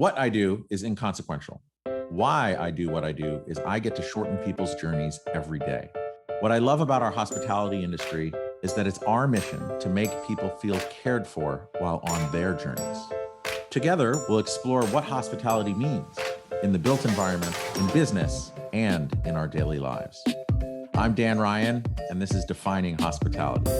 What I do is inconsequential. Why I do what I do is I get to shorten people's journeys every day. What I love about our hospitality industry is that it's our mission to make people feel cared for while on their journeys. Together, we'll explore what hospitality means in the built environment, in business, and in our daily lives. I'm Dan Ryan, and this is Defining Hospitality.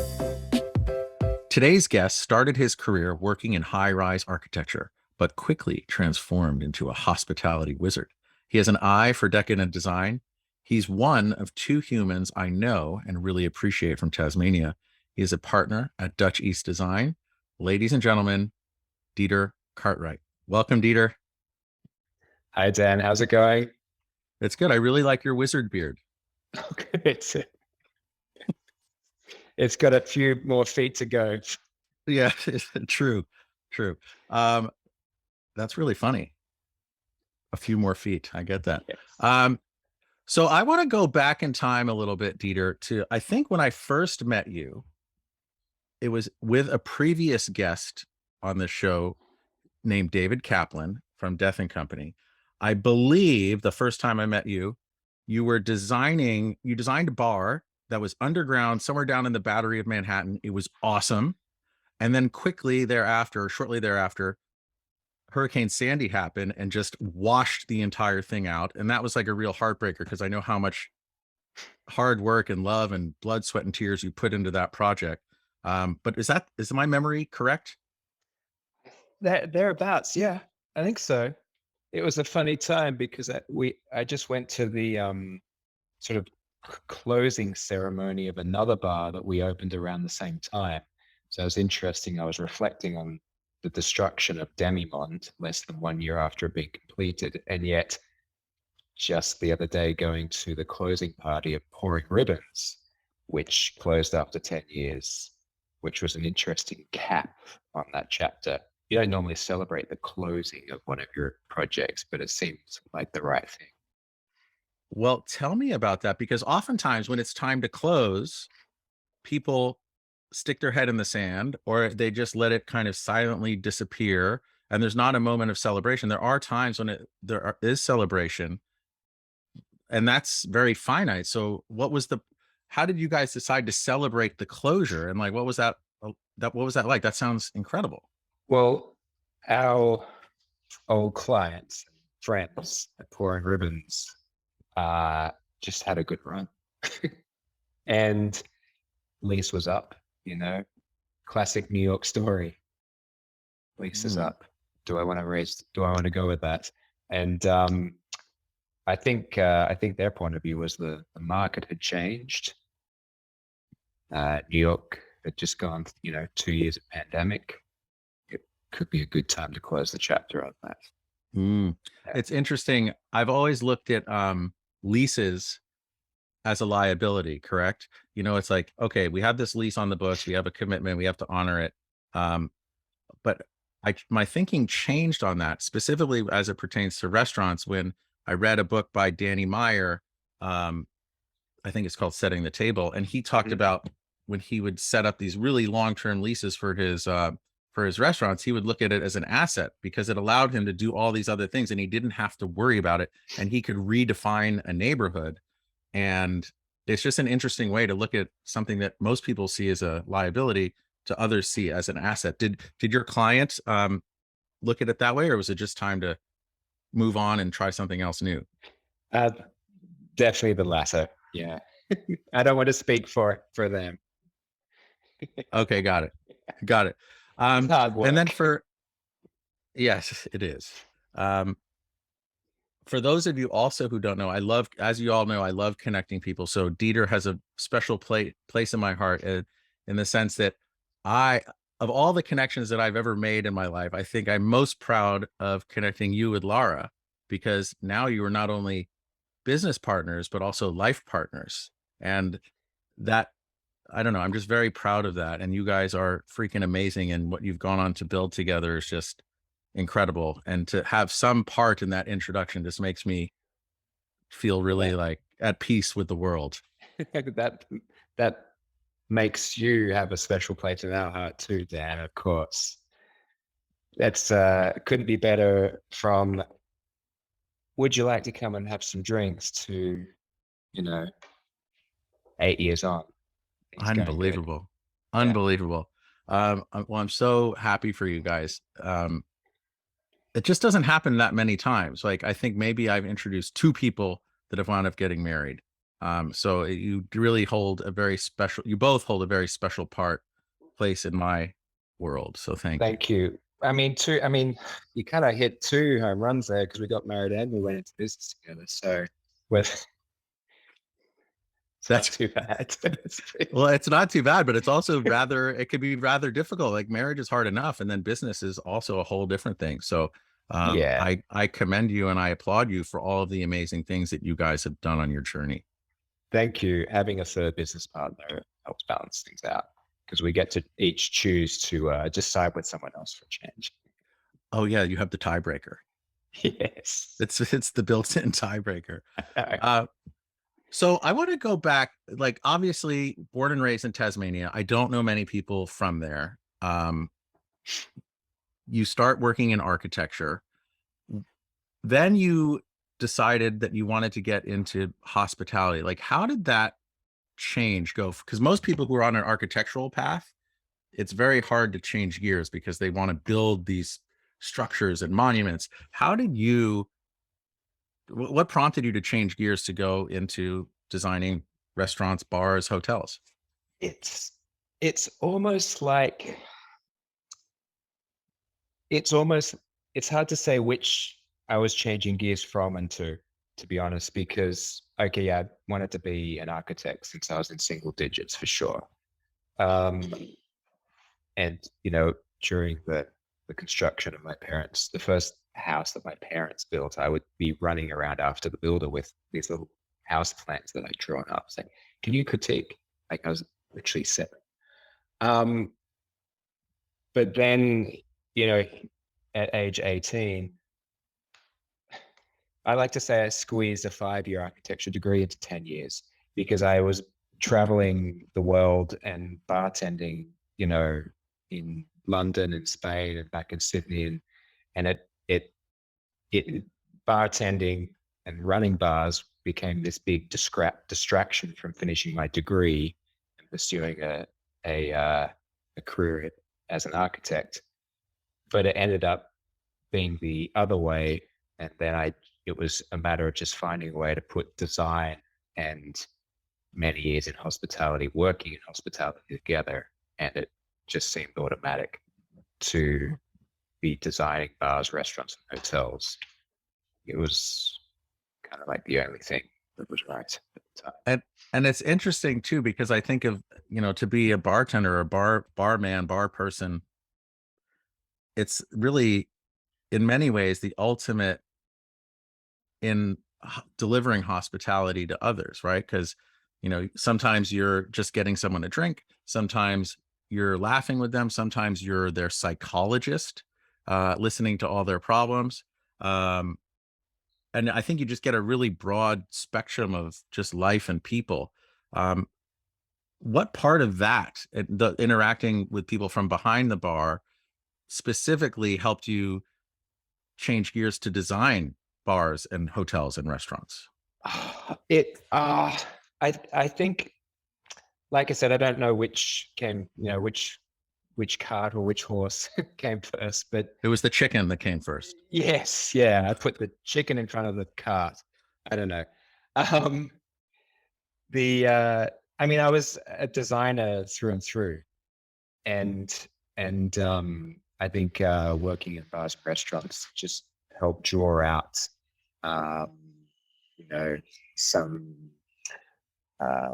Today's guest started his career working in high-rise architecture, but quickly transformed into a hospitality wizard. He has an eye for decadent design. He's one of two humans I know and really appreciate from Tasmania. He is a partner at Dutch East Design. Ladies and gentlemen, Dieter Cartwright. Welcome, Dieter. Hi, Dan. How's it going? It's good. I really like your wizard beard. It's got a few more feet to go. Yeah, true. That's really funny. A few more feet. I get that. Yes. So I want to go back in time a little bit, Dieter, to I think when I first met you, it was with a previous guest on the show named David Kaplan from Death & Company. I believe the first time I met you, you designed a bar that was underground somewhere down in the Battery of Manhattan. It was awesome. And then shortly thereafter, Hurricane Sandy happened and just washed the entire thing out. And that was like a real heartbreaker because I know how much hard work and love and blood, sweat, and tears you put into that project. But is my memory correct? Thereabouts, yeah, I think so. It was a funny time because I just went to the sort of closing ceremony of another bar that we opened around the same time. So it was interesting. I was reflecting on the destruction of Demimond less than 1 year after it being completed, and yet just the other day going to the closing party of Pouring Ribbons, which closed after 10 years, which was an interesting cap on that chapter. You don't normally celebrate the closing of one of your projects, but it seems like the right thing. Well, tell me about that, because oftentimes when it's time to close, people stick their head in the sand or they just let it kind of silently disappear. And there's not a moment of celebration. There are times when there is celebration, and that's very finite. So how did you guys decide to celebrate the closure? And like, what was that like? That sounds incredible. Well, our old clients and friends at Pouring Ribbons just had a good run. And lease was up, classic New York story. Lease is up. Do I want to go with that? And I think their point of view was the market had changed. New York had just gone, 2 years of pandemic. It could be a good time to close the chapter on that. It's interesting. I've always looked at leases as a liability, correct? It's like, okay, we have this lease on the books, we have a commitment, we have to honor it. But my thinking changed on that, specifically as it pertains to restaurants, when I read a book by Danny Meyer. I think it's called Setting the Table. And he talked about when he would set up these really long-term leases for his restaurants, he would look at it as an asset because it allowed him to do all these other things and he didn't have to worry about it. And he could redefine a neighborhood. And it's just an interesting way to look at something that most people see as a liability to others see as an asset. Did your client look at it that way, or was it just time to move on and try something else new? Definitely the latter. Yeah. I don't want to speak for them. Okay. Got it. And then yes, it is. For those of you also who don't know, as you all know, I love connecting people. So Dieter has a special place in my heart in the sense that of all the connections that I've ever made in my life, I think I'm most proud of connecting you with Laura, because now you are not only business partners, but also life partners. And that, I don't know, I'm just very proud of that. And you guys are freaking amazing. And what you've gone on to build together is just incredible. And to have some part in that introduction just makes me feel really like at peace with the world. That makes you have a special place in our heart too, Dan, of course. That's couldn't be better. From would you like to come and have some drinks to, you know, 8 years on, things going good. Unbelievable. Yeah. Unbelievable. Well, I'm so happy for you guys. It just doesn't happen that many times. Like, I think maybe I've introduced two people that have wound up getting married. So you really hold a very special, you both hold a very special place in my world. So thank you. Thank you. I mean, two. I mean, you kind of hit two home runs there because we got married and we went into business together. So, with it's not That's too bad. Well, it's not too bad, but it's also it could be rather difficult. Like, marriage is hard enough, and then business is also a whole different thing. So Yeah. I commend you and I applaud you for all of the amazing things that you guys have done on your journey. Thank you. Having a third business partner helps balance things out because we get to each choose to just side with someone else for a change. Oh yeah, you have the tiebreaker. Yes. It's the built-in tiebreaker. I Uh, so I want to go back. Like, obviously, born and raised in Tasmania. I don't know many people from there. You start working in architecture. Then you decided that you wanted to get into hospitality. Like, how did that change go? Because most people who are on an architectural path, it's very hard to change gears because they want to build these structures and monuments. How did you, what prompted you to change gears to go into designing restaurants, bars, hotels? it's it's almost like it's almost it's hard to say which I was changing gears from and to be honest, because okay, yeah, I wanted to be an architect since I was in single digits for sure. Um, and during the construction of my parents, the first house that my parents built, I would be running around after the builder with these little house plans that I'd drawn up, saying, "Can you critique?" Like I was literally 7. Um, but then, you know, at age 18, I like to say I squeezed a 5-year architecture degree into 10 years because I was traveling the world and bartending, in London and Spain and back in Sydney. And it bartending and running bars became this big distraction from finishing my degree and pursuing a career as an architect. But it ended up being the other way, and then it was a matter of just finding a way to put design and many years in hospitality, working in hospitality together, and it just seemed automatic to be designing bars, restaurants, and hotels. It was kind of like the only thing that was right at the time. And it's interesting too, because I think of, to be a bartender, a barman, bar person, it's really in many ways the ultimate in delivering hospitality to others, right? Because sometimes you're just getting someone a drink, sometimes you're laughing with them, sometimes you're their psychologist, listening to all their problems. And I think you just get a really broad spectrum of just life and people. um, what part of that, the interacting with people from behind the bar, specifically helped you change gears to design bars and hotels and restaurants? It I think, like I said, I don't know which came, which cart or which horse came first, but It was the chicken that came first. yes, yeah, I put the chicken in front of the cart. I don't know. Um, the I mean, I was a designer through and through, and I think working in bars and restaurants just helped draw out, um, some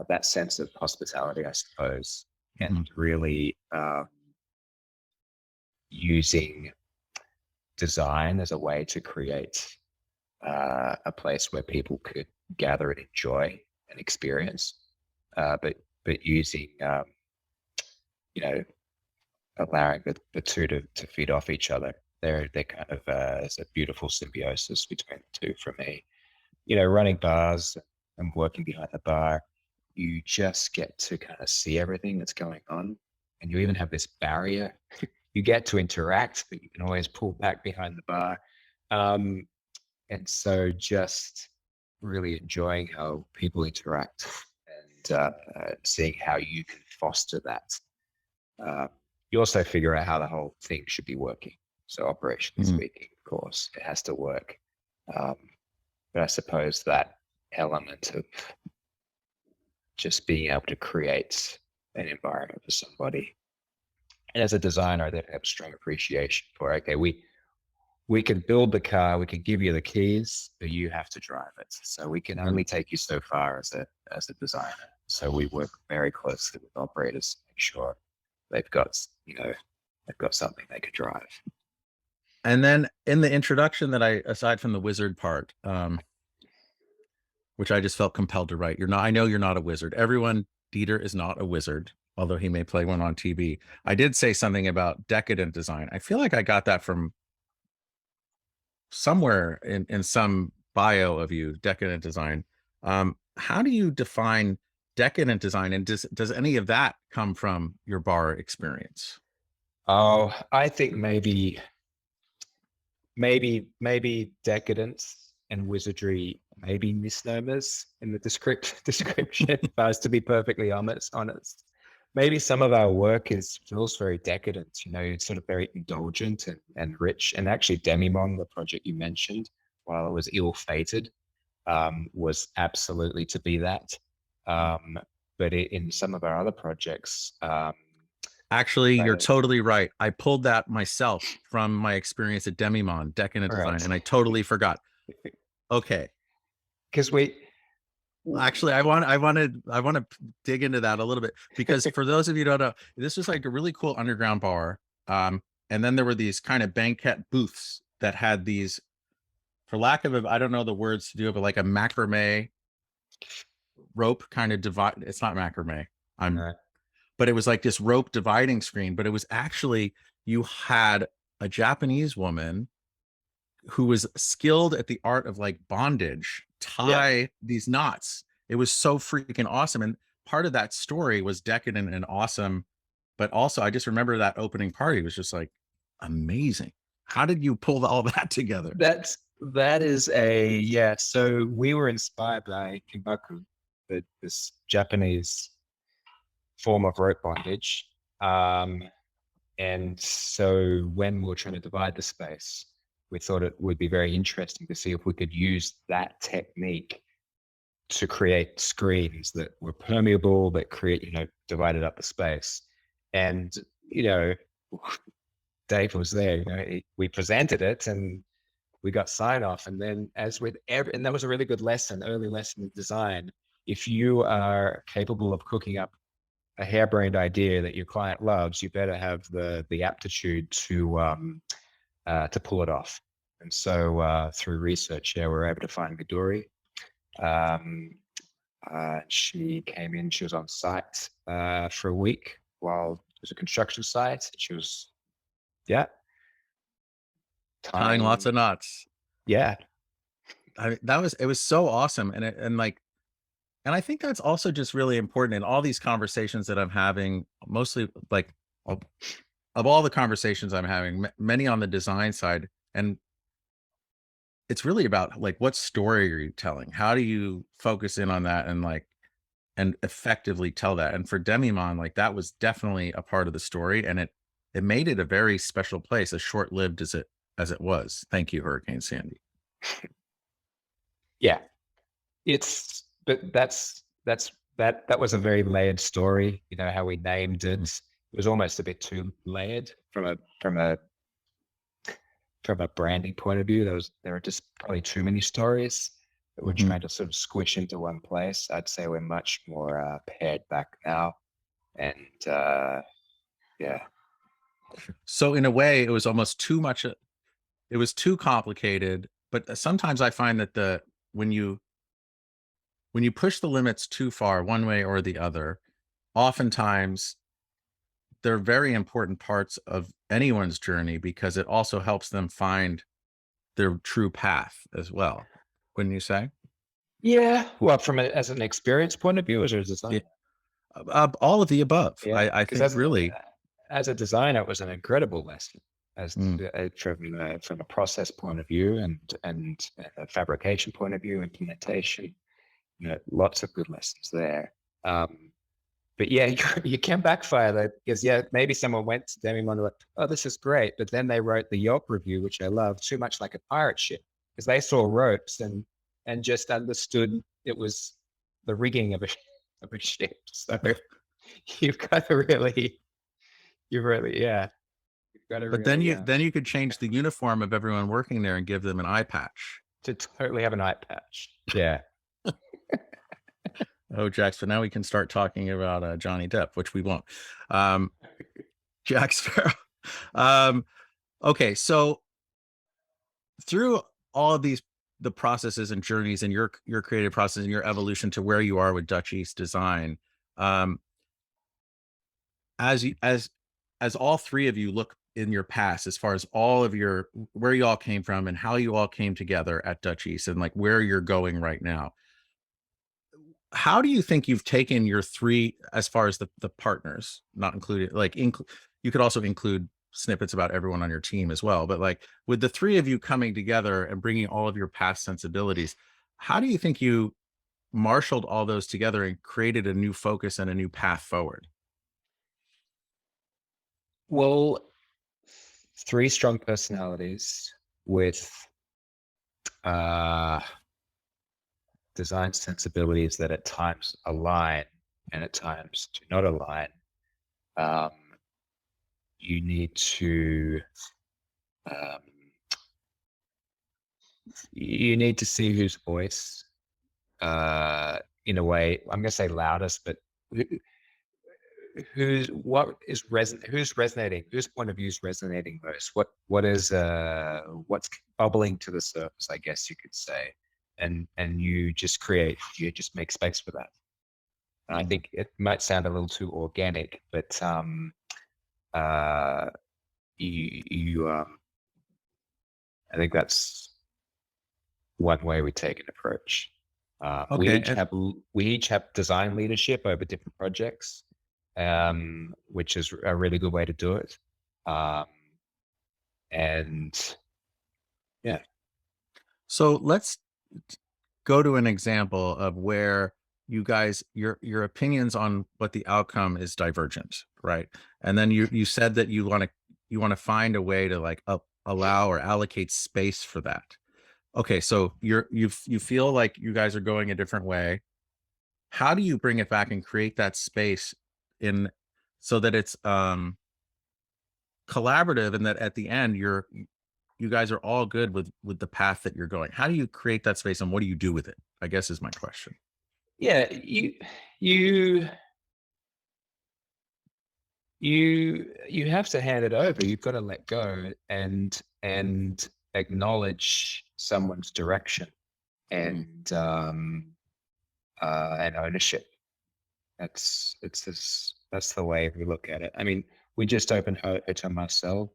that sense of hospitality, I suppose, Mhm. and really using design as a way to create a place where people could gather and enjoy and experience, but using you know allowing the two to feed off each other. They're kind of it's a beautiful symbiosis between the two for me. Running bars and working behind the bar, you just get to kind of see everything that's going on, and you even have this barrier you get to interact, but you can always pull back behind the bar. And so just really enjoying how people interact and seeing how you can foster that. You also figure out how the whole thing should be working. So operationally speaking, of course, it has to work. But I suppose that element of just being able to create an environment for somebody. And as a designer, I have a strong appreciation for, okay, we can build the car, we can give you the keys, but you have to drive it. So we can only take you so far as a designer. So we work very closely with operators to make sure they've got something they could drive. And then in the introduction that aside from the wizard part, which I just felt compelled to write, I know you're not a wizard. Everyone, Dieter is not a wizard, although he may play one on TV. I did say something about decadent design. I feel like I got that from somewhere in some bio of you, decadent design. How do you define decadent design, and does any of that come from your bar experience? Oh, I think maybe decadence and wizardry may be misnomers in the description. If I was to be perfectly honest, maybe some of our work feels very decadent. It's sort of very indulgent and rich. And actually, Demimon, the project you mentioned, while it was ill-fated, was absolutely to be that. But in some of our other projects, actually, you're totally right. I pulled that myself from my experience at Demimon, decadent design, and I totally forgot. Okay, because actually, I want to dig into that a little bit, because for those of you who don't know, this was like a really cool underground bar. And then there were these kind of banquet booths that had these, for lack of I don't know the words to do it, but like a macrame rope kind of divide. It's not macrame. But it was like this rope dividing screen, but it was actually, you had a Japanese woman who was skilled at the art of like bondage, tie these knots. It was so freaking awesome. And part of that story was decadent and awesome. But also, I just remember that opening party was just like amazing. How did you pull all that together? That is so we were inspired by Kibaku, this Japanese form of rope bondage. And so when we were trying to divide the space, we thought it would be very interesting to see if we could use that technique to create screens that were permeable, that divided up the space. And, Dave was there, we presented it and we got sign off. And then and that was a really good early lesson in design. If you are capable of cooking up a harebrained idea that your client loves, you better have the aptitude to pull it off. And so through research, we were able to find Midori. She came in. She was on site for a week while it was a construction site. She was tying lots of knots. Yeah, it was so awesome, and I think that's also just really important in all these conversations that I'm having, mostly like of all the conversations I'm having, many on the design side. And it's really about like, what story are you telling? How do you focus in on that and effectively tell that? And for Demimon, like that was definitely a part of the story, and it made it a very special place, as short-lived as it was. Thank you, Hurricane Sandy. Yeah, but that was a very layered story. How we named it. It was almost a bit too layered from a branding point of view. There are just probably too many stories that we're trying to sort of squish into one place. I'd say we're much more pared back now, and So in a way, it was almost too much. It was too complicated. But sometimes I find that when you push the limits too far, one way or the other, oftentimes they're very important parts of anyone's journey, because it also helps them find their true path as well. Wouldn't you say? Yeah. Well, as an experience point of view, or as a design? All of the above. Yeah, I think really. as a designer, it was an incredible lesson as Mm. from a process point of view and a fabrication point of view, implementation. Lots of good lessons there. But yeah, you can backfire though, because yeah, maybe someone went to them and were like, "Oh, this is great," but then they wrote the Yelp review, which I love, too much like a pirate ship, because they saw ropes and just understood it was the rigging of a ship. So you've got to really, yeah, you've got to But then really you could change the uniform of everyone working there and give them an eye patch. to totally have an eye patch. Yeah. Oh, Jack, so now we can start talking about Johnny Depp, which we won't. Um, Jack Sparrow. Um, okay, so through all of these the processes and journeys and your creative process and your evolution to where you are with Dutch East design, um, as you as all three of you look in your past, as far as all of your where you all came from and how you all came together at Dutch East and like where you're going right now, how do you think you've taken your three as far as the partners, not included, like you could also include snippets about everyone on your team as well, but like with the three of you coming together and bringing all of your past sensibilities, how do you think you marshaled all those together and created a new focus and a new path forward? Well, three strong personalities with uh design sensibilities that at times align and at times do not align. Um, you need to um, see whose voice, in a way, I'm going to say loudest, but who's resonating, whose point of view is resonating most. What's bubbling to the surface, I guess you could say, and you just make space for that. And I think it might sound a little too organic, but uh, I think that's one way we take an approach. Okay. We each have design leadership over different projects, which is a really good way to do it. And yeah, So let's go to an example of where you guys your opinions on what the outcome is divergent, right? And then you said that you want to find a way to like allow or allocate space for that. Okay, so you feel like you guys are going a different way. How do you bring it back and create that space in so that it's collaborative and that at the end you guys are all good with the path that you're going? How do you create that space and what do you do with it, I guess, is my question. yeah, you you have to hand it over. You've got to let go and acknowledge someone's direction and ownership. That's the way we look at it. I mean, we just opened Hotel Marcel,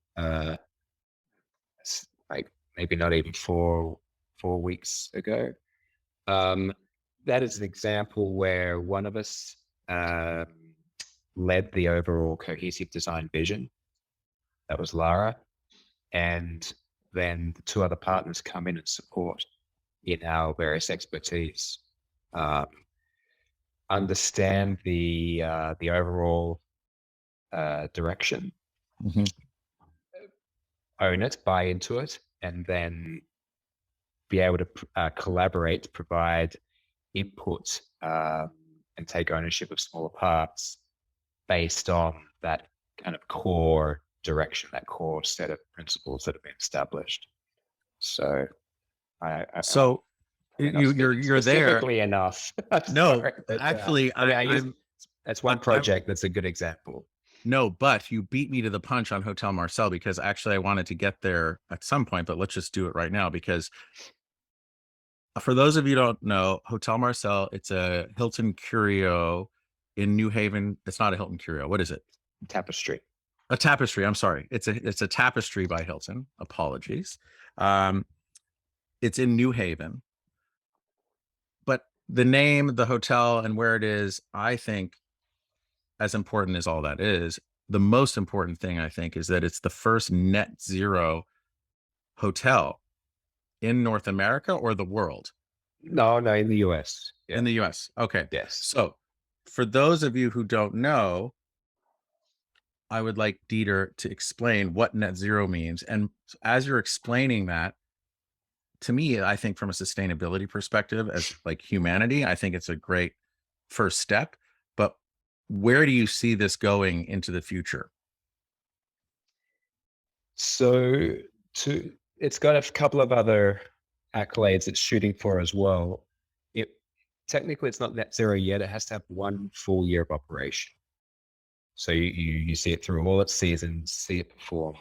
like maybe not even 4 weeks ago. That is an example where one of us led the overall cohesive design vision. That was Lara, and then the two other partners come in and support in our various expertise. Understand the overall direction, Mhm. own it, buy into it, and then be able to collaborate, provide input, and take ownership of smaller parts based on that kind of core direction, that core set of principles that have been established. So So you're there. specifically enough. No, Sorry, but, actually, that's one project that's a good example. no, but you beat me to the punch on Hotel Marcel because actually I wanted to get there at some point, but let's just do it right now because for those of you who don't know, Hotel Marcel, it's a Hilton Curio in New Haven. It's not a Hilton Curio. What is it? Tapestry. A Tapestry. I'm sorry. It's a Tapestry by Hilton. Apologies. Um, it's in New Haven. But the name, the hotel, and where it is, I think, as important as all that is, the most important thing, I think, is that it's the first net zero hotel in North America or the world? No, no, in the US. In Yeah. the US. Okay. Yes. So for those of you who don't know, I would like Dieter to explain what net zero means. And as you're explaining that, to me, I think from a sustainability perspective, as like humanity, I think it's a great first step. But where do you see this going into the future? So to it's got a couple of other accolades it's shooting for as well. It technically it's not net zero yet. It has to have 1 full year of operation. So you see it through all its seasons, see it perform,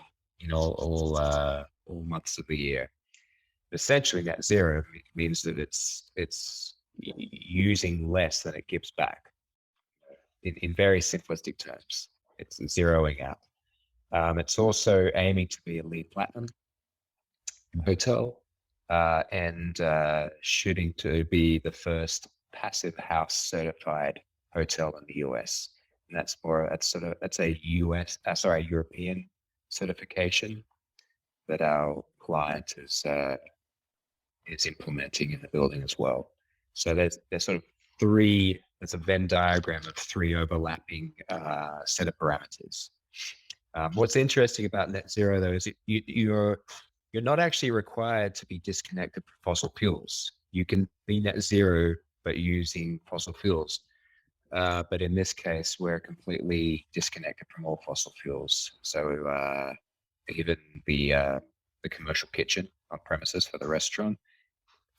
all months of the year. Essentially, net zero means that it's using less than it gives back. In very simplistic terms, it's zeroing out. It's also aiming to be a LEED Platinum hotel, and shooting to be the first passive house certified hotel in the US. And that's a European certification that our client is implementing in the building as well. So there's sort of there's a Venn diagram of three overlapping set of parameters. What's interesting about net zero though is you're not actually required to be disconnected from fossil fuels. You can be net zero but using fossil fuels. But in this case, we're completely disconnected from all fossil fuels. So even the commercial kitchen on premises for the restaurant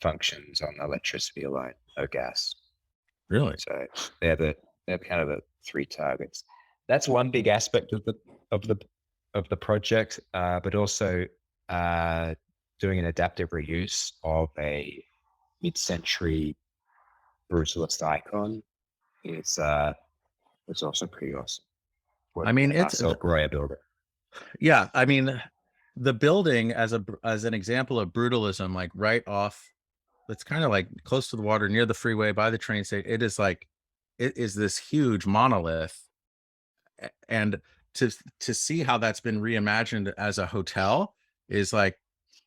functions on electricity alone, no gas. Really? So they're kind of the three targets. That's one big aspect of the of the project, but also doing an adaptive reuse of a mid-century brutalist icon is also pretty awesome. I Working with mean, the Marcel builder. yeah, I mean, the building as an example of brutalism, like right off, it's kind of like close to the water, near the freeway, by the train station. It is this huge monolith, and to see how that's been reimagined as a hotel is like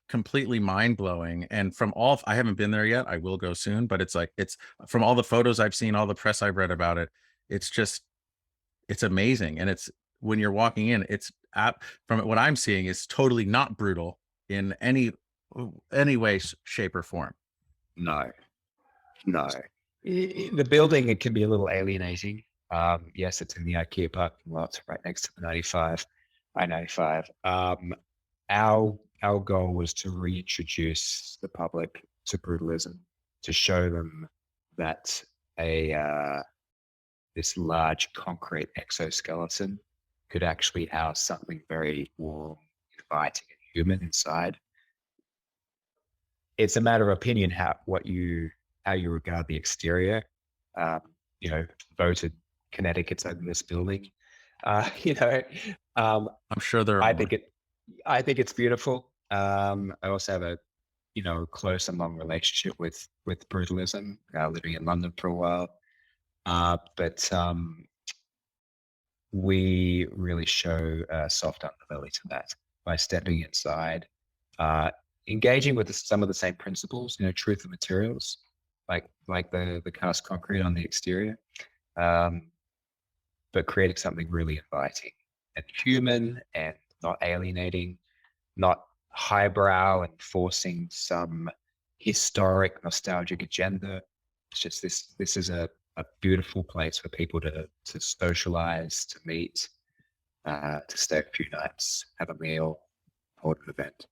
completely mind blowing. And from all, I haven't been there yet. I will go soon, but it's like it's from all the photos I've seen, all the press I've read about it. It's just it's amazing, and it's when you're walking in, from what I'm seeing, is totally not brutal in any way, shape, or form. No, no. The building, it can be a little alienating. Yes, it's in the IKEA parking lot, right next to the 95, I-95. Our goal was to reintroduce the public to brutalism, to show them that this large concrete exoskeleton could actually house something very warm, inviting, and human inside. It's a matter of opinion how you regard the exterior. Um, Voted Connecticut's ugliest building. Uh, you know, um, I'm sure there I are. think it's beautiful. I also have a close and long relationship with brutalism. Living in London for a while, but we really show a soft underbelly to that by stepping inside, uh, engaging with some of the same principles, truth of materials, like the cast concrete on the exterior, um, but creating something really inviting and human and not alienating, not highbrow and forcing some historic nostalgic agenda. It's just this is a beautiful place for people to socialize, to meet, to stay a few nights, have a meal, hold an event.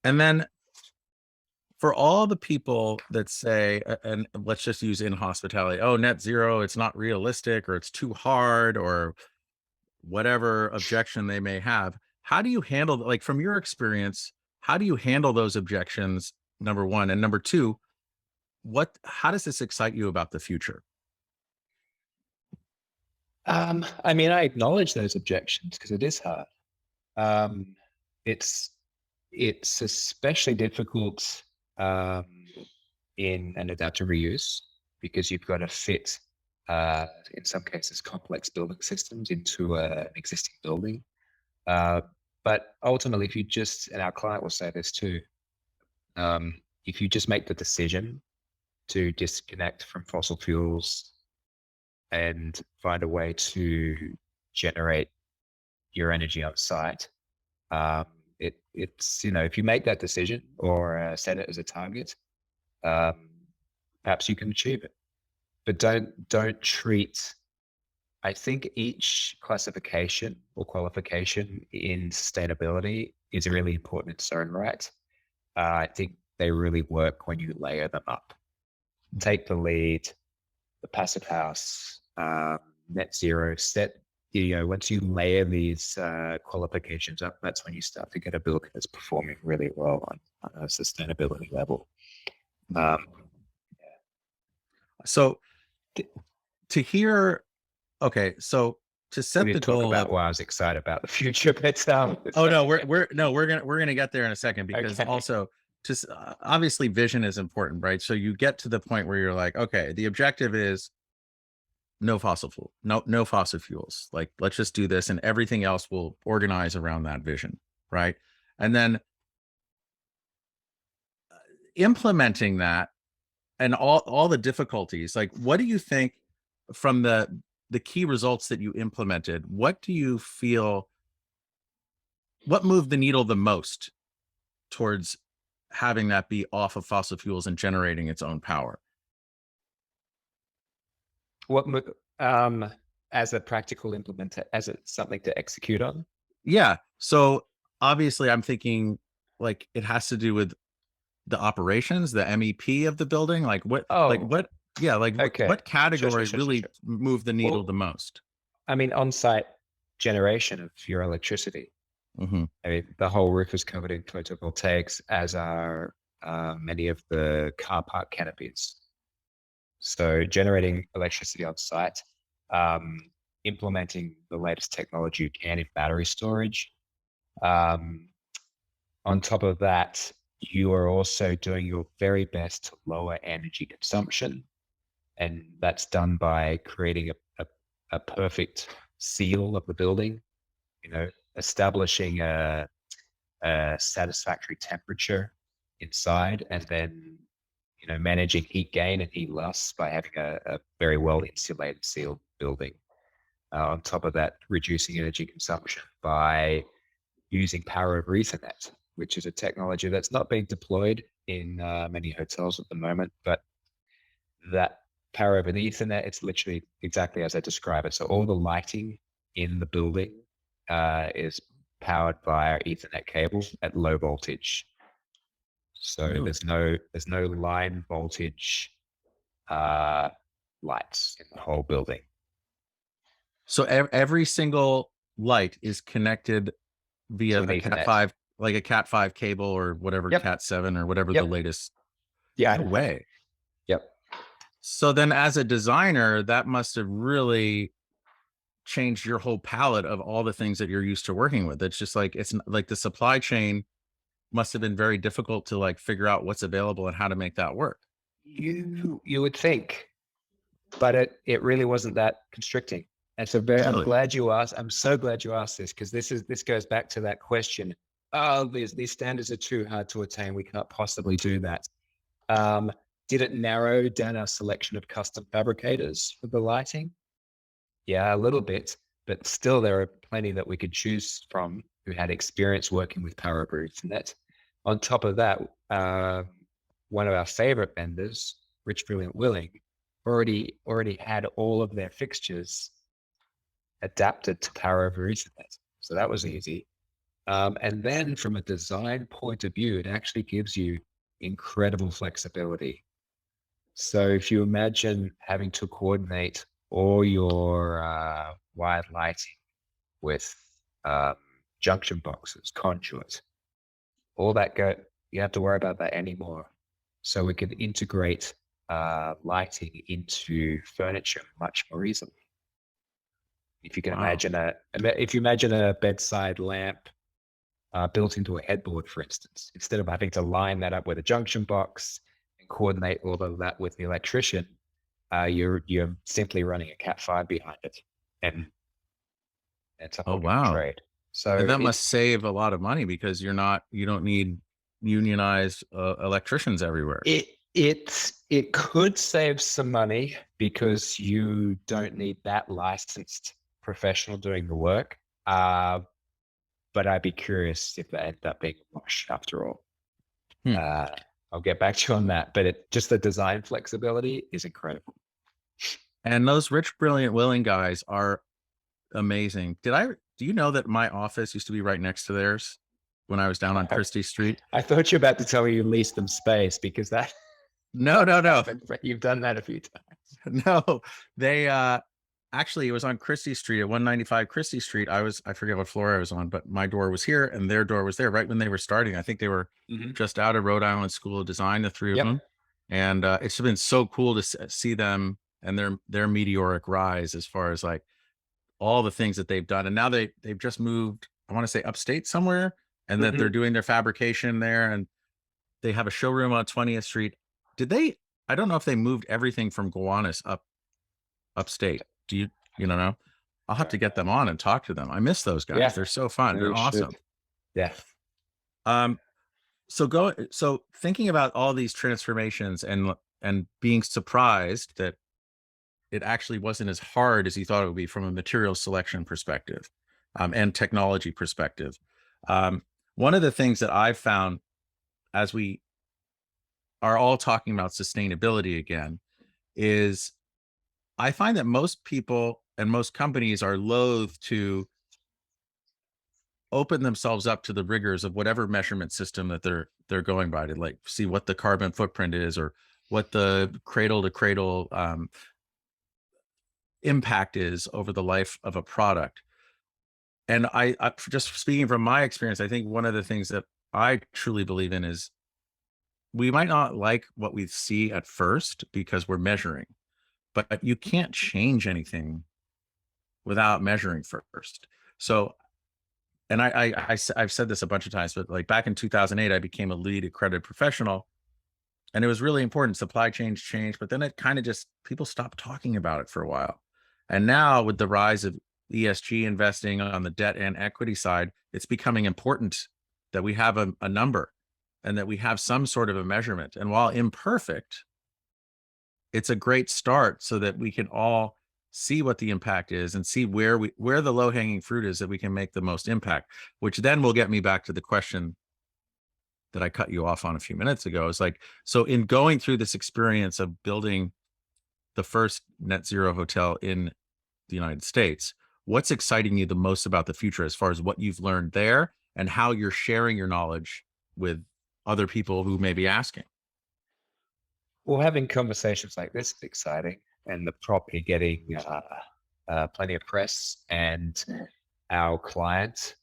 And then for all the people that say, and let's just use in hospitality, oh, net zero, it's not realistic, or it's too hard, or whatever objection they may have, how do you handle, like from your experience, how do you handle those objections? Number one, and number two, how does this excite you about the future? I mean, I acknowledge those objections because it is hard. Um, it's especially difficult in an adaptive reuse because you've got to fit in some cases, complex building systems into an existing building. But ultimately, if you just, and our client will say this too, if you just make the decision to disconnect from fossil fuels and find a way to generate your energy on site, it's, if you make that decision or set it as a target, perhaps you can achieve it. But don't treat. I think each classification or qualification in sustainability is really important in its own right. I think they really work when you layer them up. Take the lead, the passive house, net zero, once you layer these qualifications up, that's when you start to get a building that's performing really well on a sustainability level. So to hear, okay, so to set we the didn't talk goal about of, why I was excited about the future, but oh no, we're gonna get there in a second, because okay. also obviously vision is important, right? So you get to the point where you're like, okay, the objective is no fossil fuels. Like, let's just do this, and everything else will organize around that vision, right? And then implementing that and all the difficulties. Like, what do you think from the key results that you implemented? What do you feel? What moved the needle the most towards having that be off of fossil fuels and generating its own power? What as a practical implementer, as something to execute on? Yeah. So obviously, I'm thinking like it has to do with the operations, the MEP of the building. Oh, yeah, like okay. what category Sure. really moved the needle the Well, most? I mean, on-site generation of your electricity. Hmm. I mean, the whole roof is covered in photovoltaics, as are many of the car park canopies. So generating electricity on site, um, implementing the latest technology you can in battery storage. Um, on top of that, you are also doing your very best to lower energy consumption. And that's done by creating a perfect seal of the building, establishing a satisfactory temperature inside, and then managing heat gain and heat loss by having a very well insulated sealed building. On top of that, reducing energy consumption by using power over Ethernet, which is a technology that's not being deployed in many hotels at the moment, but that power over the Ethernet, it's literally exactly as I describe it. So all the lighting in the building is powered via Ethernet cables at low voltage. So Really? there's no line voltage lights in the whole building. So every single light is connected via So an a Cat Ethernet. 5, like a Cat 5 cable or whatever, Yep. Cat 7 or whatever the Yep. latest. Yeah. No way. Yep. So then as a designer, that must have really changed your whole palette of all the things that you're used to working with. It's just like, like the supply chain must have been very difficult to like figure out what's available and how to make that work. You would think, but it really wasn't that constricting. And so I'm Really? glad you asked. I'm so glad you asked this, because this goes back to that question. Oh, these standards are too hard to attain. We cannot possibly do that. Did it narrow down our selection of custom fabricators for the lighting? Yeah, a little bit, but still there are plenty that we could choose from who had experience working with power over Ethernet. On top of that, one of our favorite vendors, Rich Brilliant Willing, already had all of their fixtures adapted to power over Ethernet. So that was easy. And then from a design point of view, it actually gives you incredible flexibility. So if you imagine having to coordinate all your wired lighting with junction boxes, conduit, all that you have to worry about that anymore. So we can integrate lighting into furniture much more easily. If you can Wow. imagine a bedside lamp built into a headboard, for instance, instead of having to line that up with a junction box and coordinate all of that with the electrician, you're simply running a Cat 5 behind it, and it's a Oh, whole different wow. trade. So And that must it's save a lot of money because you don't need unionized electricians everywhere. it could save some money because you don't need that licensed professional doing the work. But I'd be curious if that ended up being a wash after all. Hmm. Uh, I'll get back to you on that. But just the design flexibility is incredible. And those rich, brilliant, willing guys are amazing. Do you know that my office used to be right next to theirs when I was down on Christie Street? I thought you were about to tell me you leased them space because that No, no, no. happened. You've done that a few times. No. They actually it was on Christie Street at 195 Christie Street. I forget what floor I was on, but my door was here and their door was there right when they were starting. I think they were Mhm. just out of Rhode Island School of Design, the three of Yep. them. And it's been so cool to see them and their meteoric rise as far as like all the things that they've done. And now they've just moved, I want to say upstate somewhere, and that they're Mhm. doing their fabrication there. And they have a showroom on 20th Street. Did they? I don't know if they moved everything from Gowanus upstate. Do you know? I'll have to get them on and talk to them. I miss those guys. Yeah. They're so fun. No, They're you should. awesome. Yeah. Um, so thinking about all these transformations and being surprised that it actually wasn't as hard as you thought it would be from a material selection perspective, and technology perspective. Um, One of the things that I've found as we are all talking about sustainability again is I find that most people and most companies are loath to open themselves up to the rigors of whatever measurement system that they're going by to like see what the carbon footprint is or what the cradle to cradle impact is over the life of a product. And I just speaking from my experience, I think one of the things that I truly believe in is we might not like what we see at first because we're measuring, but you can't change anything without measuring first. So, and I've said this a bunch of times, but like back in 2008, I became a lead accredited professional, and it was really important. Supply chains changed, but then it kind of just people stopped talking about it for a while. And now with the rise of ESG investing on the debt and equity side, it's becoming important that we have a number and that we have some sort of a measurement. And while imperfect, it's a great start so that we can all see what the impact is and see where the low hanging fruit is that we can make the most impact, which then will get me back to the question that I cut you off on a few minutes ago. Is like, so in going through this experience of building the first net zero hotel in the United States, what's exciting you the most about the future as far as what you've learned there and how you're sharing your knowledge with other people who may be asking? Well, having conversations like this is exciting, and the property getting plenty of press, and our client,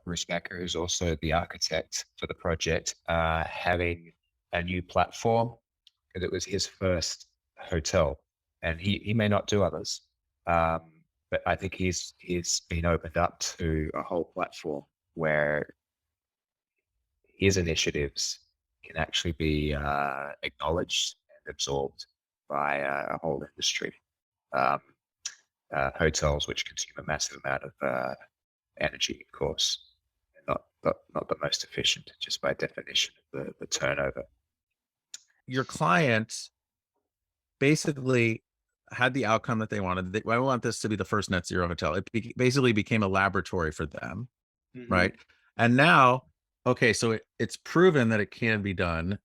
Bruce Becker, who's also the architect for the project, having a new platform because it was his first hotel, and he may not do others, um, but I think he's been opened up to a whole platform where his initiatives can actually be acknowledged and absorbed by a whole industry. Um, Hotels which consume a massive amount of energy, of course, and not the most efficient, just by definition of the turnover. Your client basically had the outcome that they wanted. I want this to be the first net zero hotel. Basically became a laboratory for them, Mhm. right? And now, okay, so it's proven that it can be done.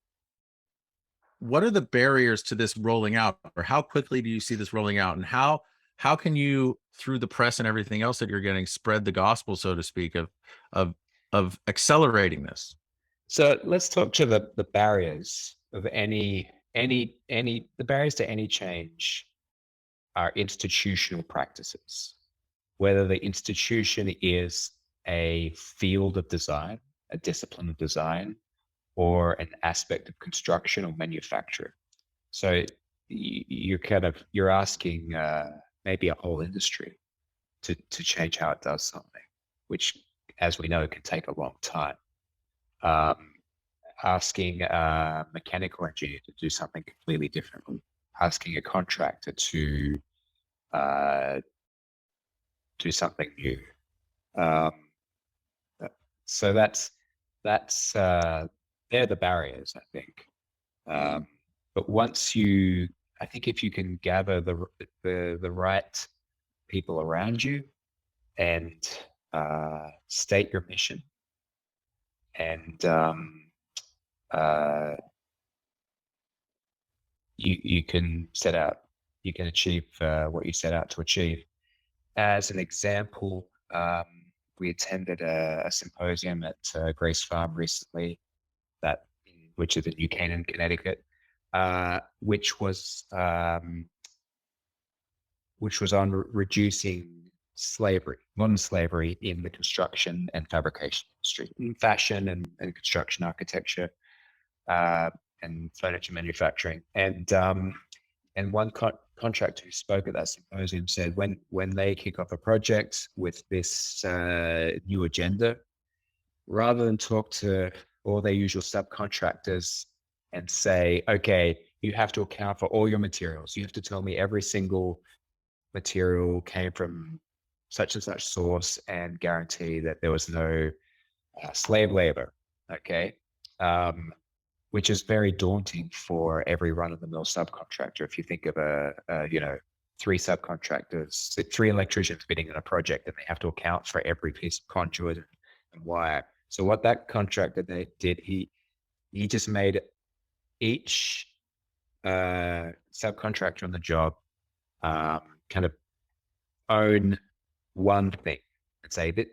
What are the barriers to this rolling out, or how quickly do you see this rolling out, and how can you, through the press and everything else that you're getting, spread the gospel, so to speak, of of accelerating this? So let's talk to the barriers of any the barriers to any change are institutional practices. Whether the institution is a field of design, a discipline of design, or an aspect of construction or manufacture. So you're asking maybe a whole industry to change how it does something, which, as we know, can take a long time. Um, Asking a mechanical engineer to do something completely different asking a contractor to do something new. Um, so they're the barriers, I think. But once you, I think if you can gather the right people around you and state your mission and you can you can achieve what you set out to achieve. As an example, we attended a symposium at Grace Farm recently, which is in New Canaan, Connecticut, which was on reducing slavery, modern slavery in the construction and fabrication industry, in fashion and construction architecture, and furniture manufacturing. And one contractor who spoke at that symposium said when they kick off a project with this new agenda, rather than talk to all their usual subcontractors and say, okay, you have to account for all your materials. You have to tell me every single material came from such and such source and guarantee that there was no slave labor. Okay. Which is very daunting for every run-of-the-mill subcontractor. If you think of three subcontractors, three electricians bidding on a project, and they have to account for every piece of conduit and wire. So what that contractor did, he just made each subcontractor on the job kind of own one thing and say that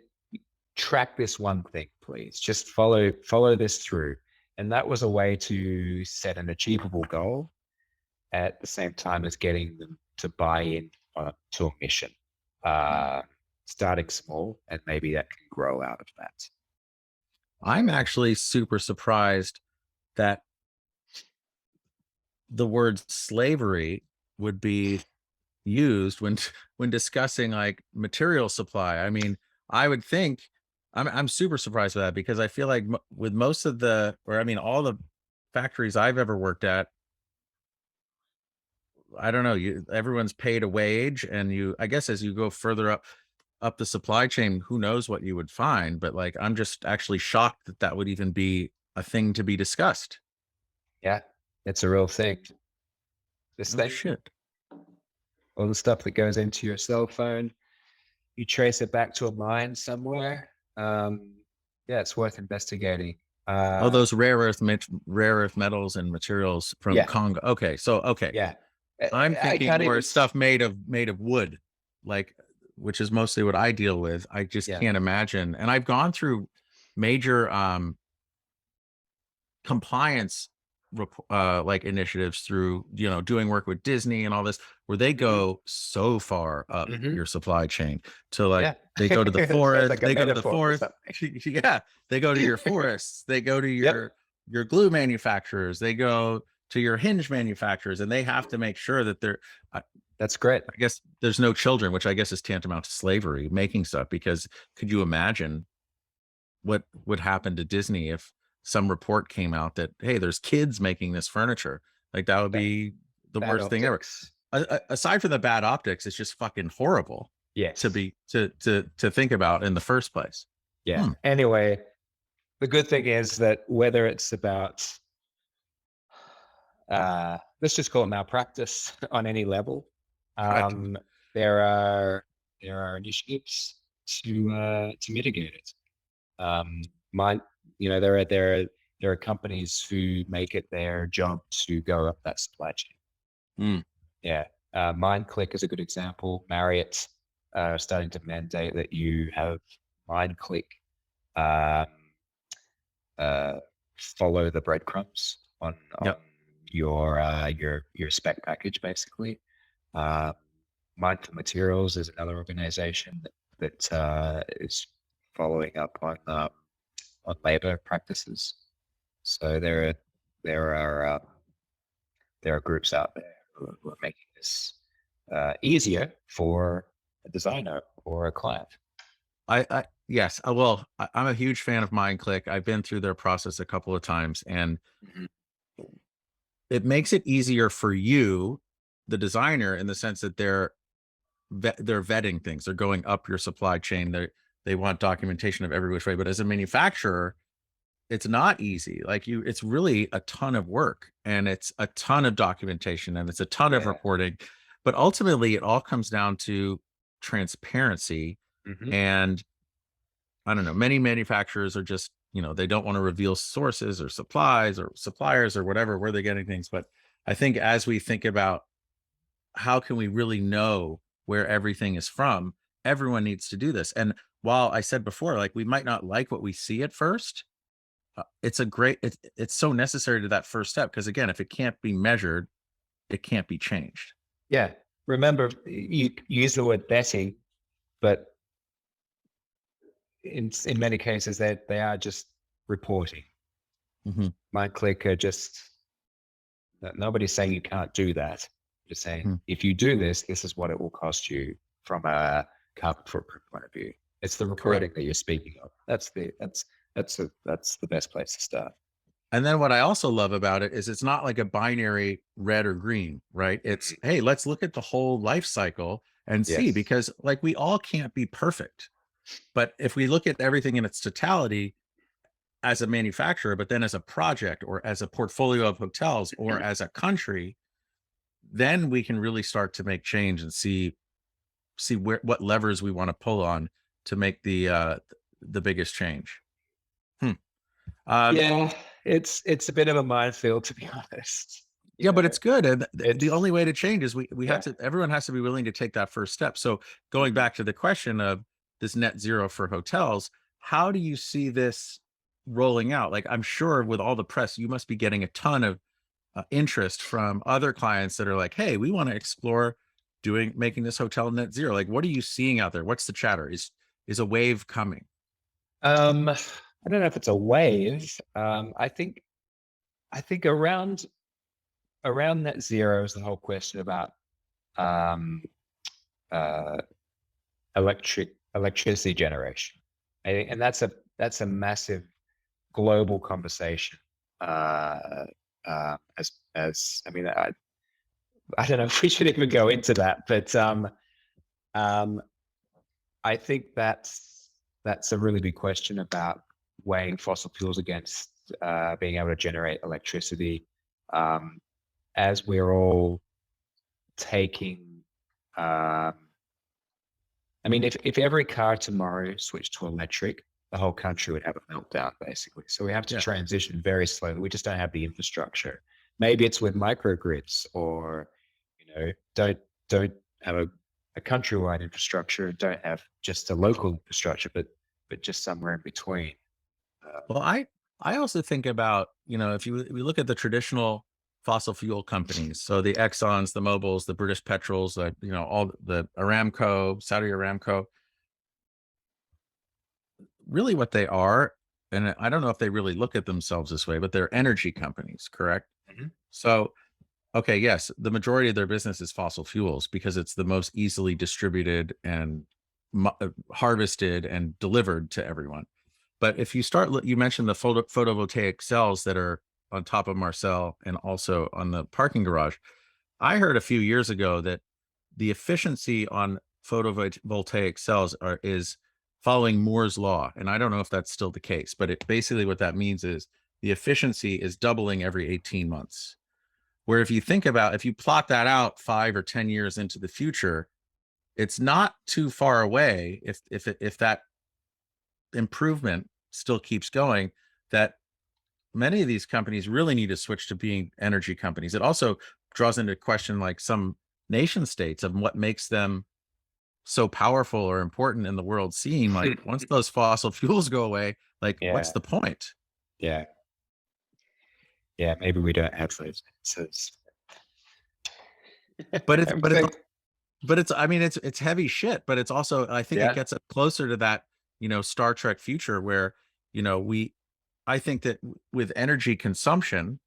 track this one thing, please. Just follow this through. And that was a way to set an achievable goal at the same time as getting them to buy in to a mission, starting small, and maybe that can grow out of that. I'm actually super surprised that the word slavery would be used when discussing like material supply. I mean, I would think I'm super surprised with that, because I feel like with most of all the factories I've ever worked at, I don't know, everyone's paid a wage, and I guess as you go further up the supply chain, who knows what you would find. But like, I'm just actually shocked that would even be a thing to be discussed. Yeah, it's a real thing. This Oh thing, shit. all the stuff that goes into your cell phone, you trace it back to a mine somewhere. Yeah, it's worth investigating. Oh, those rare earth metals and materials from Yeah, Congo. Okay, okay. yeah. I'm I thinking can't more even. stuff made of wood, like, which is mostly what I deal with. I just Yeah. can't imagine. And I've gone through major compliance like initiatives through doing work with Disney and all this, where they go so far up your supply chain to like Yeah. they go to the Sounds forest, like a they go to the metaphor for forest. something. Yeah, they go to your forests, they go to Yep. your glue manufacturers, they go to your hinge manufacturers, and they have to make sure that they're That's great. I guess there's no children, which I guess is tantamount to slavery, making stuff. Because could you imagine what would happen to Disney if some report came out that, hey, there's kids making this furniture? Like, that would Ba- be the Bad worst thing ever. optics. Aside from the bad optics, it's just fucking horrible to Yes. be to think about in the first place. Yeah. Anyway, the good thing is that whether it's about let's just call it malpractice on any level, Right. there are initiatives to mitigate it. Mine, there are companies who make it their job to go up that supply chain. Mm. Yeah. Mindclick is a good example. Marriott starting to mandate that you have Mindclick um, follow the breadcrumbs on Yep. your spec package, basically. Mindful Materials is another organization that is following up on labor practices. So there are groups out there who are making this easier for a designer or a client. I yes. Well, I'm a huge fan of Mindclick. I've been through their process a couple of times, and Mhm. it makes it easier for you the designer in the sense that they're vetting things. They're going up your supply chain. They want documentation of every which way. But as a manufacturer, it's not easy. Like it's really a ton of work, and it's a ton of documentation, and it's a ton of Yeah. reporting. But ultimately, it all comes down to transparency. Hmm. And I don't know, many manufacturers are just, they don't want to reveal sources or supplies or suppliers or whatever, where they're getting things. But I think as we think about how can we really know where everything is from, everyone needs to do this. And while I said before, like we might not like what we see at first, it's so necessary to that first step. Because again, if it can't be measured, it can't be changed. Yeah. Remember, you use the word betting, but in many cases they are just reporting. Mhm, Mindclick are just nobody's saying you can't do that. Just saying mhm. if you do this, this is what it will cost you from a carbon footprint point of view. It's the Correct. reporting that you're speaking of. That's the best place to start. And then what I also love about it is it's not like a binary red or green, right? It's, Mhm. hey, let's look at the whole life cycle and see, Yes. because like we all can't be perfect. But if we look at everything in its totality as a manufacturer, but then as a project or as a portfolio of hotels or as a country, then we can really start to make change and see what levers we want to pull on to make the biggest change. Hmm. Um, Yeah, it's a bit of a minefield to be honest. You Yeah, but know, it's good, and the it's only way to change is we have yeah. to everyone has to be willing to take that first step. So going Mhm. back to the question of this net zero for hotels, how do you see this rolling out? Like, I'm sure with all the press, you must be getting a ton of interest from other clients that are like, "Hey, we want to explore making this hotel net zero." Like, what are you seeing out there? What's the chatter? Is a wave coming? I don't know if it's a wave. I think around net zero is the whole question about um, uh, electricity generation. And that's a massive global conversation. Uh, as I mean, I don't know if we should even go into that, but um, I think that's a really big question about weighing fossil fuels against being able to generate electricity. Um, as we're all taking, um, I mean, if every car tomorrow switched to electric, the whole country would have a meltdown, basically. So we have to Yeah. transition very slowly. We just don't have the infrastructure. Maybe it's with microgrids, or don't have a countrywide infrastructure, don't have just a local infrastructure, but just somewhere in between. Well, I also think about, if we look at the traditional fossil fuel companies, so the Exxons, the Mobils, the British Petrols, all the Aramco, Saudi Aramco, really what they are, and I don't know if they really look at themselves this way, but they're energy companies, correct? Mhm. So, okay, yes, the majority of their business is fossil fuels because it's the most easily distributed and harvested and delivered to everyone. But if you you mentioned the photovoltaic cells that are on top of Marcel and also on the parking garage. I heard a few years ago that the efficiency on photovoltaic cells is following Moore's law. And I don't know if that's still the case, but basically what that means is the efficiency is doubling every 18 months. Where if you plot that out 5 or 10 years into the future, it's not too far away if that improvement still keeps going, that many of these companies really need to switch to being energy companies. It also draws into question like some nation states of what makes them so powerful or important in the world scene. Like once those fossil fuels go away, like what's Yeah, the point? yeah, yeah. Maybe we don't have those answers. But it's but it's But but it's I mean it's heavy shit, but it's also I think it yeah, gets us closer to that, Star Trek future where, we I think that with energy consumption,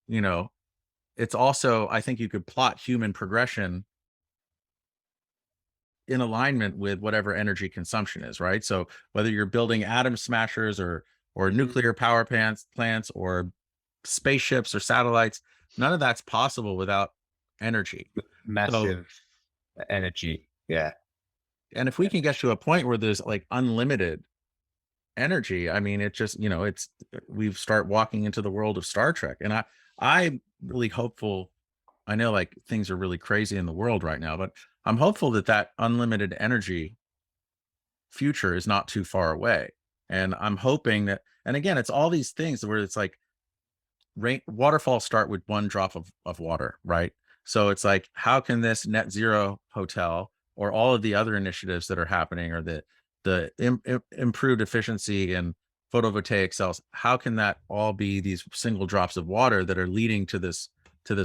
you know, it's also I think you could plot human progression in alignment with whatever energy consumption is, right? So whether you're building atom smashers or Mhm. nuclear power plants or spaceships or satellites, none of that's possible without energy. So, Massive energy. Yeah. and if we can get to a point where there's like unlimited energy, I mean, it just, it's we start walking into the world of Star Trek. And I'm really hopeful. I know like things are really crazy in the world right now, but I'm hopeful that that unlimited energy future is not too far away. And I'm hoping that, and again, it's all these things where it's like waterfalls start with one drop of water, right? So it's like, how can this net zero hotel or all of the other initiatives that are happening, or the improved efficiency in photovoltaic cells, how can that all be these single drops of water that are leading to this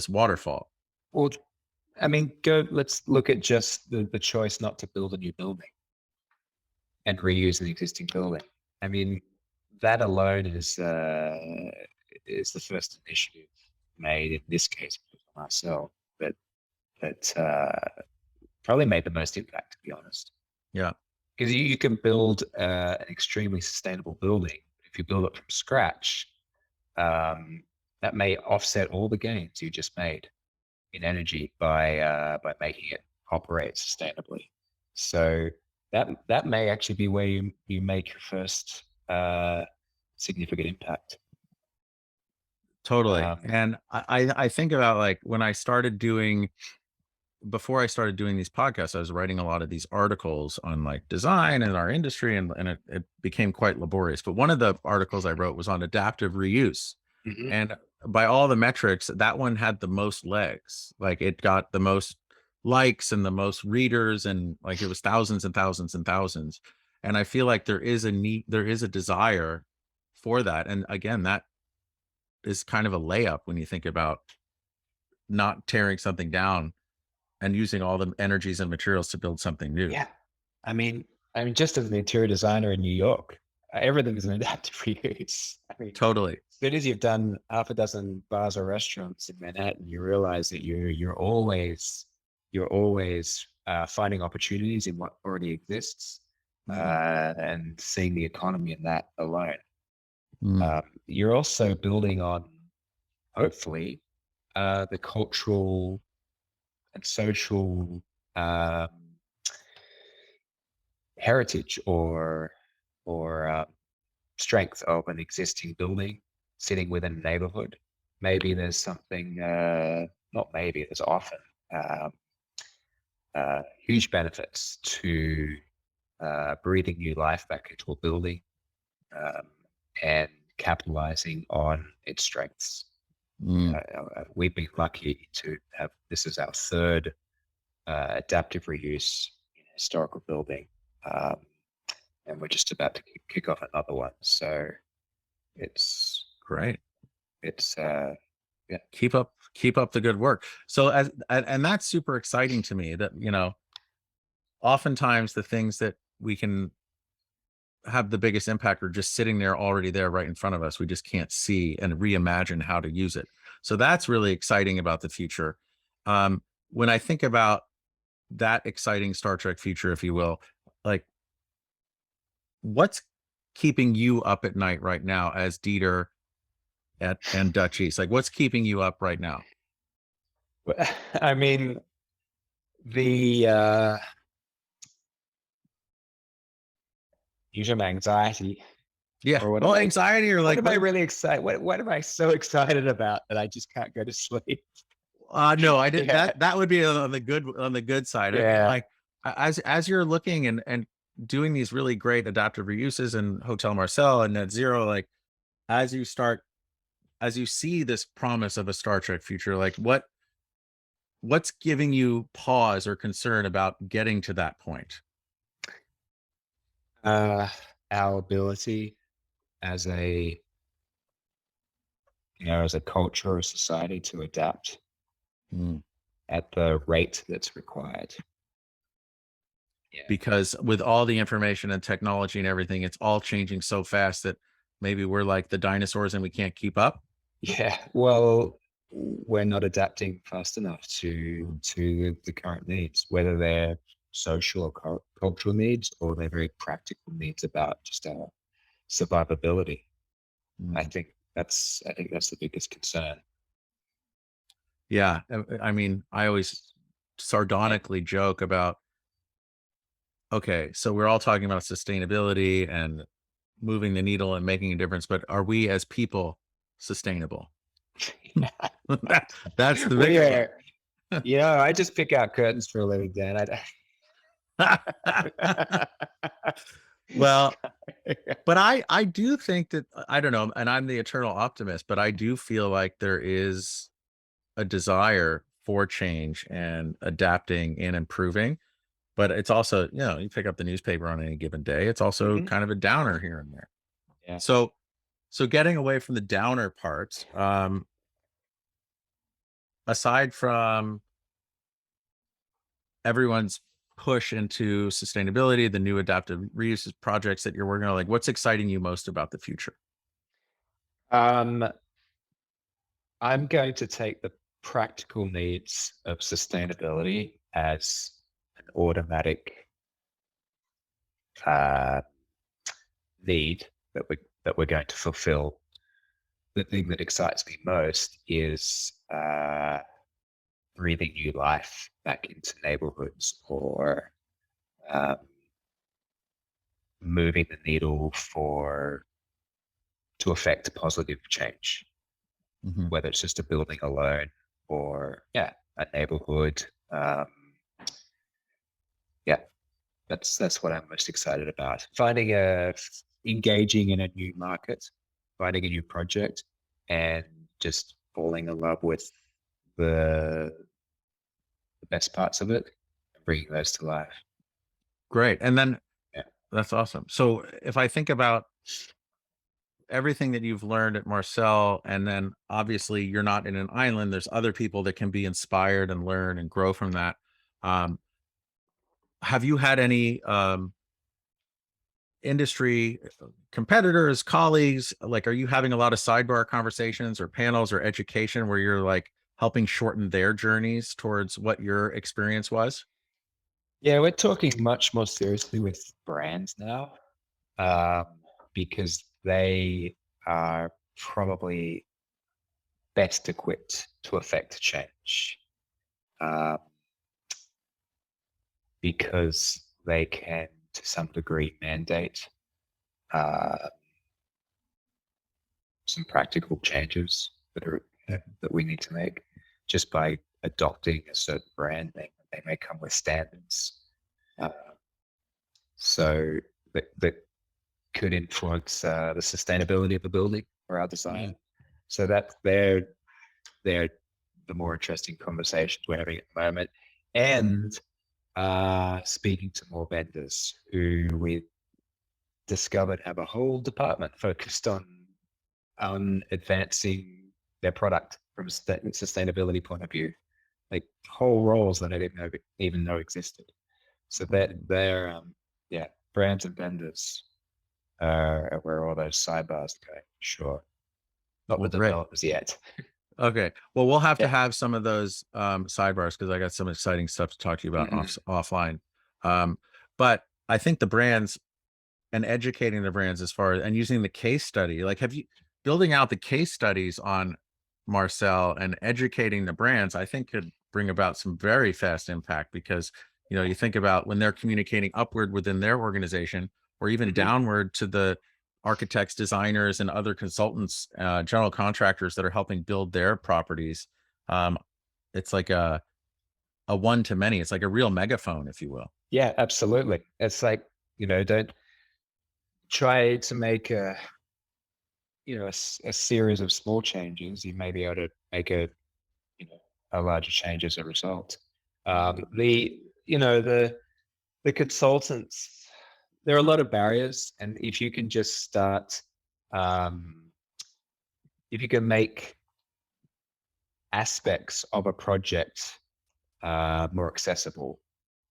waterfall? Well, I mean, let's look at just the choice not to build a new building and reuse an existing building. I mean, that alone is the first initiative made in this case for Marcel, but probably made the most impact, to be honest. Yeah, Because you can build an extremely sustainable building. If you build it from scratch, that may offset all the gains you just made in energy by making it operate sustainably. So that may actually be where you make your first significant impact. totally. Um, And I think about like when I started doing before I started doing these podcasts, I was writing a lot of these articles on like design and our industry, and it became quite laborious. But one of the articles I wrote was on adaptive reuse. mhm. And by all the metrics, that one had the most legs. Like it got the most likes and the most readers, and like it was thousands and thousands and thousands. And I feel like there is a need, there is a desire for that. And again, that is kind of a layup when you think about not tearing something down and using all the energies and materials to build something new. Yeah, I mean, just as an interior designer in New York, everything is an adaptive reuse. I mean, Totally. as soon as you've done half a dozen bars or restaurants in Manhattan, you realize that you're always finding opportunities in what already exists, Mm, and seeing the economy in that alone. mm, You're also building on, hopefully, the cultural and social um, heritage or strength of an existing building sitting within a neighborhood. Maybe there's something, not maybe, there's often um, huge benefits to breathing new life back into a building, um, and capitalizing on its strengths. mm. We've been lucky to have this is our third adaptive reuse in a historical building. Um, and we're just about to kick off another one. So it's Great. it's yeah. Keep up the good work. So and that's super exciting to me that, oftentimes the things that we can have the biggest impact are just sitting there already there right in front of us. We just can't see and reimagine how to use it. So that's really exciting about the future. When I think about that exciting Star Trek future, if you will, like what's keeping you up at night right now as Dieter and Dutchies? Like what's keeping you up right now? I mean, the usual anxiety, Yeah. or Well, anxiety or what like am I really excited? What am I so excited about that I just can't go to sleep? no, I did Yeah, that would be on the good side. yeah. Like as you're looking and doing these really great adaptive reuses in Hotel Marcel and Net Zero, like as you start as you see this promise of a Star Trek future, like what's giving you pause or concern about getting to that point? Uh, our ability as a as a culture or society to adapt Mm. at the rate that's required. Yeah. Because with all the information and technology and everything, it's all changing so fast that maybe we're like the dinosaurs and we can't keep up. Yeah. Well, we're not adapting fast enough Mm, to the current needs, whether they're social or cultural needs, or they're very practical needs about just our survivability. mm. I think that's the biggest concern. Yeah. I mean, I always And sardonically joke about, okay, so we're all talking about sustainability and moving the needle and making a difference, but are we as people sustainable? That's the we big are, I just pick out curtains for a living, Dan. question. Well, but I do think that I don't know, and I'm the eternal optimist, but I do feel like there is a desire for change and adapting and improving. But it's also, you pick up the newspaper on any given day, it's also Mhm. kind of a downer here and there. Yeah. So getting away from the downer parts, aside from everyone's push into sustainability, the new adaptive reuse projects that you're working on, like what's exciting you most about the future? Um, I'm going to take the practical needs of sustainability as an automatic uh, need that we're going to fulfill. The thing that excites me most is breathing new life back into neighborhoods, or um, moving the needle for to affect positive change, Mhm. whether it's just a building alone or a neighborhood. Um, yeah, that's what I'm most excited about. Engaging in a new market, finding a new project, and just falling in love with the the best parts of it and bringing those to life. Great. And then Yeah. that's awesome. So if I think about everything that you've learned at Marcel, and then obviously you're not in an island, there's other people that can be inspired and learn and grow from that. Um, have you had any industry competitors, colleagues? Like, are you having a lot of sidebar conversations or panels or education where you're like helping shorten their journeys towards what your experience was? Yeah, we're talking much more seriously with brands now, um, because they are probably best equipped to affect change, um, because they can, to some degree, mandate uh, some practical changes that we need to make just by adopting a certain brand. They may come with standards, uh, so that could influence the sustainability of the building or our Yeah. design. So that they're the more interesting conversations we're having at the moment, and speaking to more vendors who we discovered have a whole department focused on advancing their product from a sustainability point of view, like whole roles that I didn't even know existed. So that they're brands and vendors are where all those sidebars go. Sure, not Well, the great. developers yet. Okay. Well, we'll have to Yeah. have some of those sidebars because I got some exciting stuff to talk to you about Mhm. offline. Um, but I think the brands and educating the brands as far as and using the case study, like have you building out the case studies on Marcel and educating the brands, I think could bring about some very fast impact because you think about when they're communicating upward within their organization or even Mhm. downward to the architects, designers, and other consultants, general contractors that are helping build their properties. Um, it's like a one to many. It's like a real megaphone, if you will. Yeah, absolutely. It's like, don't try to make a series of small changes. You may be able to make a larger change as a result. The consultants, there are a lot of barriers, and um, if you can make aspects of a project more accessible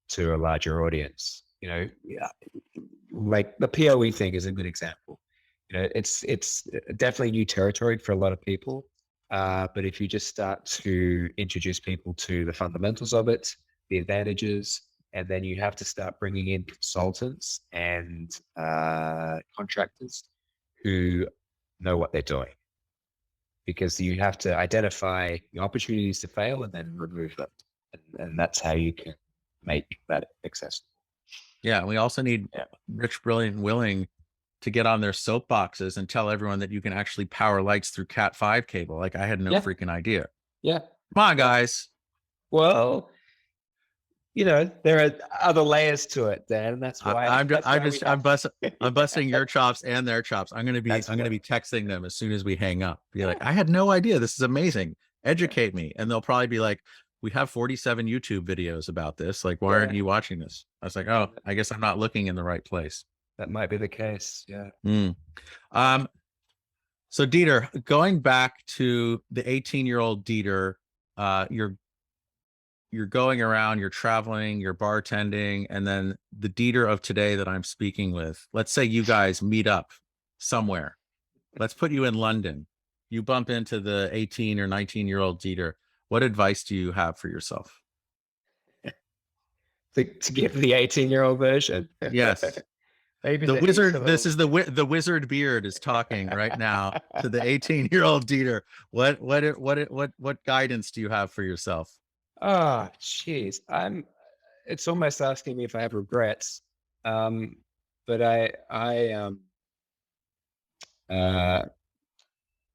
to a larger audience, yeah, like the POE thing is a good example. It's definitely new territory for a lot of people. But if you just start to introduce people to the fundamentals of it, the advantages, and then you have to start bringing in consultants and contractors who know what they're doing. because you have to identify the opportunities to fail and then remove them. And that's how you can make that accessible. Yeah. We also need Yeah. rich, brilliant, and willing to get on their soapboxes and tell everyone that you can actually power lights through Cat5 cable. Like I had no Yeah. freaking idea. Yeah. Come on, guys. Well, there are other layers to it, Dan. That's why. I'm busting your chops and their chops. I'm gonna be texting them as soon as we hang up. Be like, I had no idea. This is amazing. Educate me. And they'll probably be like, we have 47 YouTube videos about this. Like, why aren't you watching this? I was like, oh, I guess I'm not looking in the right place. That might be the case. Yeah. So Dieter, going back to the 18-year-old Dieter, you're going around, you're traveling, you're bartending, and then the Dieter of today that I'm speaking with, let's say you guys meet up somewhere. Let's put you in London. You bump into the 18 or 19-year-old Dieter. What advice do you have for yourself? To give the 18-year-old version. Yes. Maybe the wizard. This is the wizard beard is talking right now to the 18-year-old Dieter. What guidance do you have for yourself? Oh, geez. It's almost asking me if I have regrets. But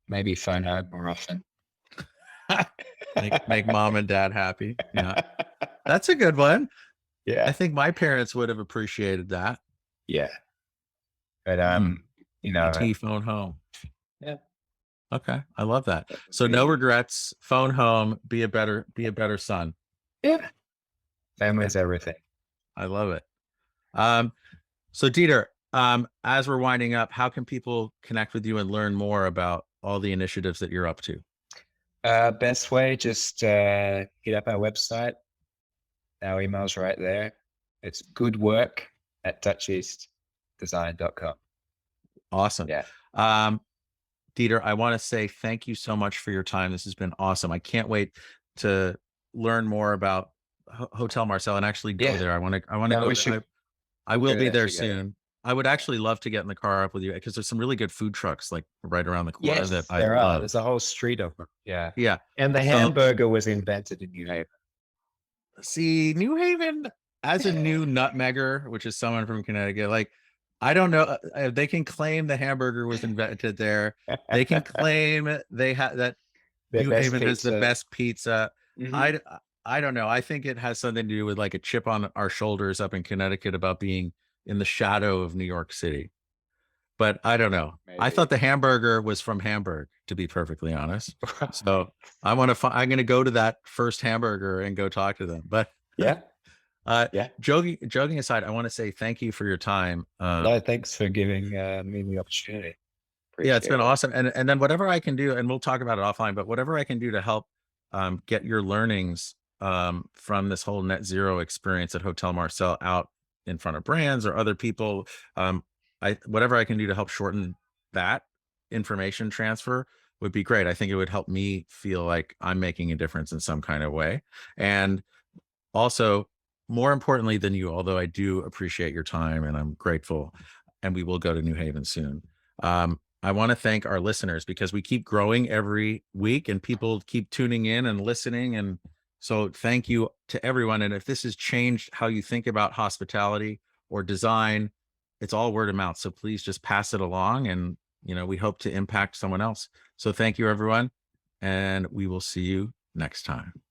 maybe phone home more often. make mom and dad happy. Yeah. That's a good one. Yeah. I think my parents would have appreciated that. Yeah. But phone home. Yeah. Okay. I love that. So no regrets, phone home, be a better son. Yeah. Family's everything. I love it. So Dieter, as we're winding up, how can people connect with you and learn more about all the initiatives that you're up to? Best way, just hit up our website. Our email's right there. It's goodwork@dutcheastdesign.com. Awesome. Yeah. Dieter, I want to say thank you so much for your time. This has been awesome. I can't wait to learn more about Hotel Marcel and actually go there. I want to go. I will be there soon. I would actually love to get in the car up with you because there's some really good food trucks like right around the corner that I love. There's a whole street of them. Yeah. Yeah. And the hamburger was invented in New Haven. See, New Haven as a new nutmegger, which is someone from Connecticut, like, I don't know. They can claim the hamburger was invented there. They can claim they have that New Haven is the best pizza. Mm-hmm. I don't know. I think it has something to do with like a chip on our shoulders up in Connecticut about being in the shadow of New York City. But I don't know. Maybe. I thought the hamburger was from Hamburg, to be perfectly honest. So I'm going to go to that first hamburger and go talk to them. But yeah. Joking aside, I want to say thank you for your time. No, thanks for giving me the opportunity. Appreciate it's been awesome. And then whatever I can do, and we'll talk about it offline, but whatever I can do to help get your learnings from this whole net zero experience at Hotel Marcel out in front of brands or other people, whatever I can do to help shorten that information transfer would be great. I think it would help me feel like I'm making a difference in some kind of way. And also, more importantly than you, although I do appreciate your time and I'm grateful, and we will go to New Haven soon. I want to thank our listeners because we keep growing every week and people keep tuning in and listening. And so thank you to everyone. And if this has changed how you think about hospitality or design, it's all word of mouth. So please just pass it along. And, we hope to impact someone else. So thank you, everyone. And we will see you next time.